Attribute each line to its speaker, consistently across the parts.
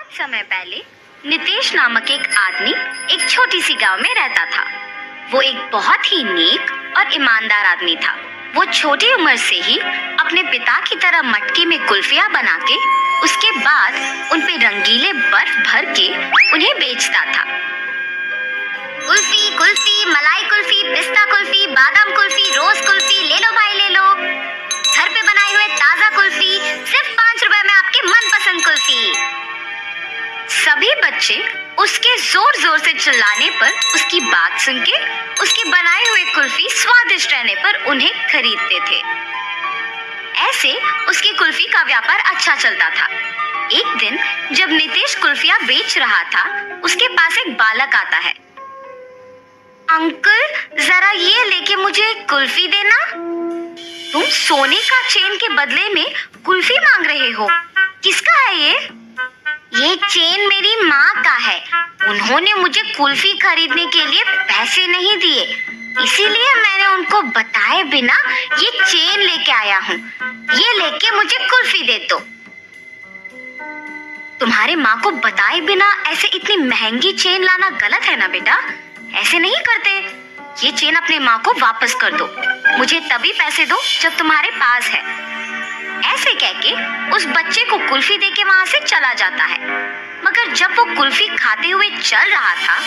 Speaker 1: समय पहले नितेश नामक एक आदमी एक छोटी सी गांव में रहता था। वो एक बहुत ही नेक और ईमानदार आदमी था। वो छोटी उम्र से ही अपने पिता की तरह मटके में कुल्फियां बना के उसके बाद उन पे रंगीले बर्फ भर के उन्हें बेचता था। कुल्फी कुल्फी, मलाई कुल्फी, पिस्ता कुल्फी, बादाम कुल्फी, रोज कुल्फी, ले लो भाई ले लो। घर पे बनाए हुए ताजा कुल्फी, सिर्फ 5 रुपए में आपकी मनपसंद कुल्फी। सभी बच्चे उसके जोर जोर से चिल्लाने पर, उसकी बात सुन के उसके बनाए हुए कुल्फी स्वादिष्ट रहने पर उन्हें खरीदते थे। ऐसे उसकी कुल्फी का व्यापार अच्छा चलता था। एक दिन जब नितेश कुल्फियां बेच रहा था, उसके पास एक बालक आता है। अंकल, जरा ये लेके मुझे एक कुल्फी देना। तुम सोने का चेन के बदले में कुल्फी मांग रहे हो, किसका है ये? ये चेन मेरी माँ का है। उन्होंने मुझे कुल्फी खरीदने के लिए पैसे नहीं दिए, इसीलिए मैंने उनको बताए बिना ये चेन लेके आया हूँ। ये लेके मुझे कुल्फी दे दो। तुम्हारे माँ को बताए बिना ऐसे इतनी महंगी चेन लाना गलत है ना बेटा, ऐसे नहीं करते। ये चेन अपने माँ को वापस कर दो, मुझे तभी पैसे दो जब तुम्हारे पास है। ऐसे कहके उस बच्चे को कुल्फी देके वहां से चला जाता है। मगर जब वो कुल्फी खाते हुए चल रहा था,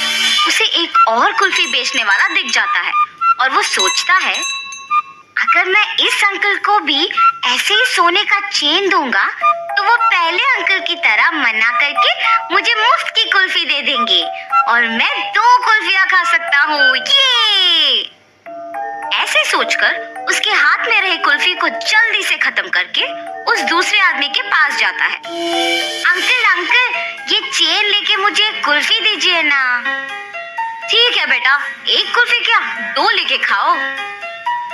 Speaker 1: उसे एक और कुल्फी बेचने वाला दिख जाता है और वो सोचता है, अगर मैं इस अंकल को भी ऐसे ही सोने का चेन दूंगा तो वो पहले अंकल की तरह मना करके मुझे मुफ्त की कुल्फी दे देंगे और मैं 2 कुल्फियां खा सकता हूँ। ये ऐसे सोचकर उसके हाथ में रही कुल्फी को जल्दी से खत्म करके उस दूसरे आदमी के पास जाता है। अंकल अंकल, ये चेन लेके मुझे कुल्फी दीजिए ना। ठीक है बेटा, 1 कुल्फी क्या 2 लेके खाओ।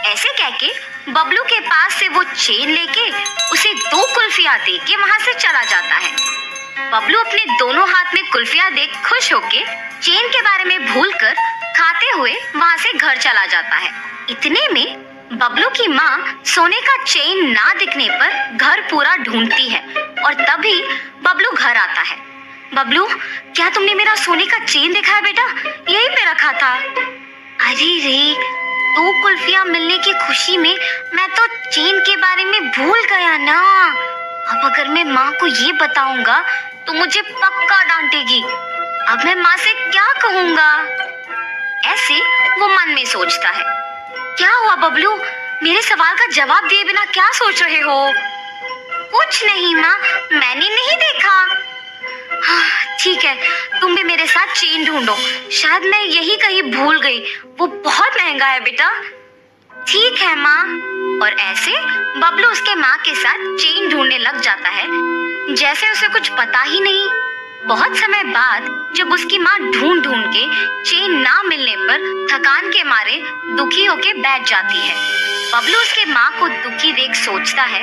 Speaker 1: ऐसे कहके बबलू के पास से वो चेन लेके उसे 2 कुल्फियां दे के वहां से चला जाता है। बबलू अपने दोनों हाथ में कुल्फियां देख खुश होके चेन के बारे में भूलकर खाते हुए वहां से घर चला जाता है। इतने में बबलू की माँ सोने का चेन ना दिखने पर घर पूरा ढूंढती है और तभी बबलू घर आता है। बबलू, क्या तुमने मेरा सोने का चेन देखा है बेटा? यही पे रखा था। अरे रे, 2 कुल्फियां मिलने की खुशी में मैं तो चेन के बारे में भूल गया ना। अब अगर मैं माँ को ये बताऊंगा तो मुझे पक्का डांटेगी। अब मैं माँ से क्या कहूँगा? ऐसे वो मन में सोचता है। क्या हुआ बबलू, मेरे सवाल का जवाब दिए बिना क्या सोच रहे हो? कुछ नहीं माँ, मैंने नहीं देखा। हाँ, ठीक है, तुम भी मेरे साथ चेन ढूंढो, शायद मैं यही कहीं भूल गई। वो बहुत महंगा है बेटा। ठीक है माँ। और ऐसे बबलू उसके माँ के साथ चेन ढूंढने लग जाता है, जैसे उसे कुछ पता ही नहीं। बहुत समय बाद जब उसकी माँ ढूंढ ढूंढ के चेन ना मिलने पर थकान के मारे दुखी होके बैठ जाती है। बबलू उसके माँ को दुखी देख सोचता है,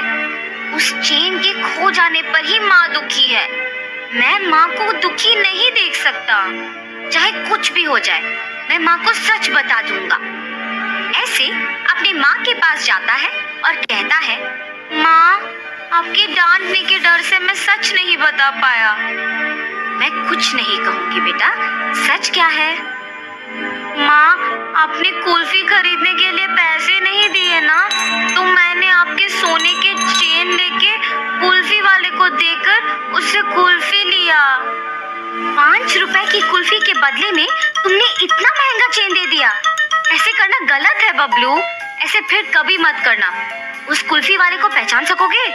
Speaker 1: उस चेन के खो जाने पर ही माँ दुखी है। मैं माँ को दुखी नहीं देख सकता। चाहे कुछ भी हो जाए, मैं माँ को सच बता दूंगा। ऐसे अपनी माँ के पास जाता है और कहता है, माँ, आपके डांटने के डर से मैं सच नहीं बता पाया। मैं कुछ नहीं कहूंगी बेटा, सच क्या है? माँ, आपने कुल्फी खरीदने के लिए पैसे नहीं दिए ना, तो मैंने आपके सोने के चेन लेके कुल्फी वाले को देकर उससे कुल्फी लिया। 5 रुपए की कुल्फी के बदले में तुमने इतना महंगा चेन दे दिया। ऐसे करना गलत है बबलू, ऐसे फिर कभी मत करना। उस कुल्फी वाले को पहचान सकोगे?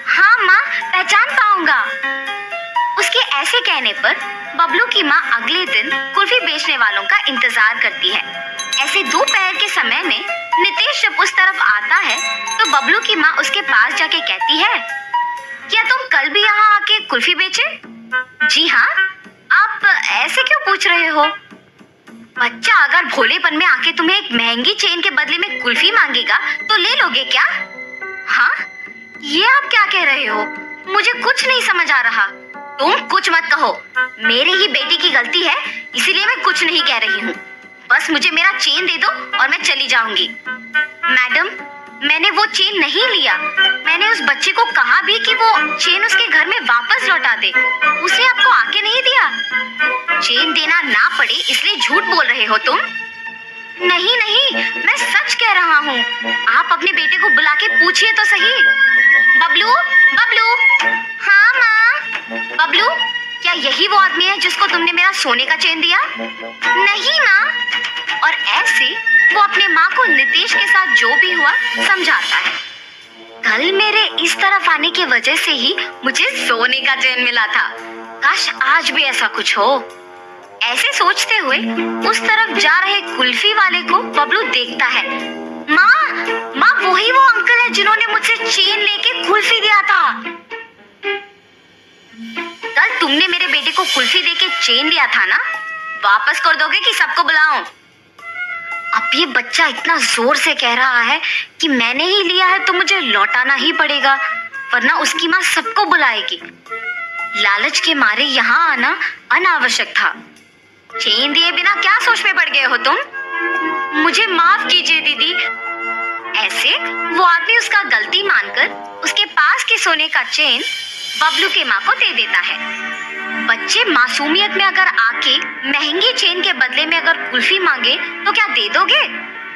Speaker 1: हाँ माँ, पहचान पाऊंगा। उसके ऐसे कहने पर बबलू की माँ अगले दिन कुल्फी बेचने वालों का इंतजार करती है। ऐसे दोपहर के समय में नितेश जब उस तरफ आता है तो बबलू की माँ उसके पास जाके कहती है, क्या तुम कल भी यहाँ आके कुल्फी बेचे? जी हाँ। आप ऐसे क्यों पूछ रहे हो? बच्चा अगर भोलेपन में आके तुम्हें एक महंगी चेन के बदले में कुल्फी मांगेगा तो ले लोगे क्या? हाँ, ये आप क्या कह रहे हो? मुझे कुछ नहीं समझ आ रहा। तुम कुछ मत कहो, मेरे ही बेटी की गलती है, इसीलिए मैं कुछ नहीं कह रही हूँ। बस मुझे मेरा चेन दे दो और मैं चली जाऊंगी। मैडम, मैंने वो चेन नहीं लिया। मैंने उस बच्चे को कहा भी कि वो चेन उसके घर में वापस लौटा दे। उसे चेन देना ना पड़े इसलिए झूठ बोल रहे हो तुम? नहीं नहीं, मैं सच कह रहा हूँ। आप अपने बेटे को बुला के पूछिए तो सही। बबलू, बबलू। हाँ माँ। बबलू, क्या यही वो आदमी है जिसको तुमने मेरा सोने का चेन दिया? नहीं माँ। और ऐसे वो अपने माँ को नितेश के साथ जो भी हुआ समझाता है। कल मेरे इस तरफ आने की वजह से ही मुझे सोने का चेन मिला था। काश आज भी ऐसा कुछ हो। ऐसे सोचते हुए उस तरफ जा रहे कुल्फी वाले को बबलू देखता है। माँ, माँ वही वो अंकल है जिन्होंने मुझसे चेन लेके कुल्फी दिया था। कल तुमने मेरे बेटे को कुल्फी देके चेन लिया था ना? वापस कर दोगे कि सबको बुलाऊं? अब ये बच्चा इतना जोर से कह रहा है कि मैंने ही लिया है तो मुझे लौटाना ही पड़ेगा, वरना उसकी माँ सबको बुलाएगी। लालच के मारे यहाँ आना अनावश्यक था। चेन दिए बिना क्या सोच में पड़ गए हो तुम? मुझे माफ कीजिए दीदी। ऐसे वो आदमी उसका गलती मानकर उसके पास के सोने का चेन बबलू के माँ को दे देता है। बच्चे मासूमियत में अगर आके महंगी चेन के बदले में अगर कुल्फी मांगे तो क्या दे दोगे?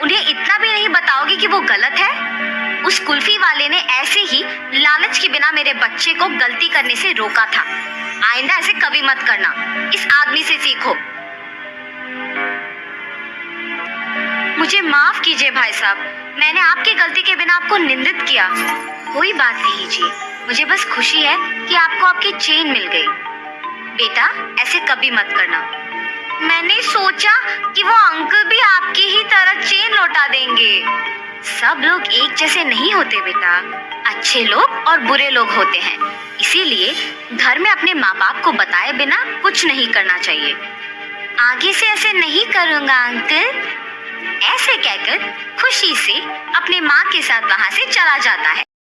Speaker 1: उन्हें इतना भी नहीं बताओगे कि वो गलत है? उस कुल्फी वाले ने ऐसे ही लालच के बिना मेरे बच्चे को गलती करने से रोका था। आइंदा ऐसे कभी मत करना। इस आदमी से सीखो। मुझे माफ कीजिए भाई साहब, मैंने आपकी गलती के बिना आपको निंदित किया। कोई बात नहीं जी, मुझे बस खुशी है कि आपको आपकी चेन मिल गई। बेटा ऐसे कभी मत करना। मैंने सोचा कि वो अंकल भी आपकी ही तरह चेन लौटा देंगे। सब लोग एक जैसे नहीं होते बेटा, अच्छे लोग और बुरे लोग होते हैं। इसीलिए घर में अपने माँ बाप को बताए बिना कुछ नहीं करना चाहिए। आगे से ऐसे नहीं करूँगा अंकल। ऐसे कहकर खुशी से अपने माँ के साथ वहाँ से चला जाता है।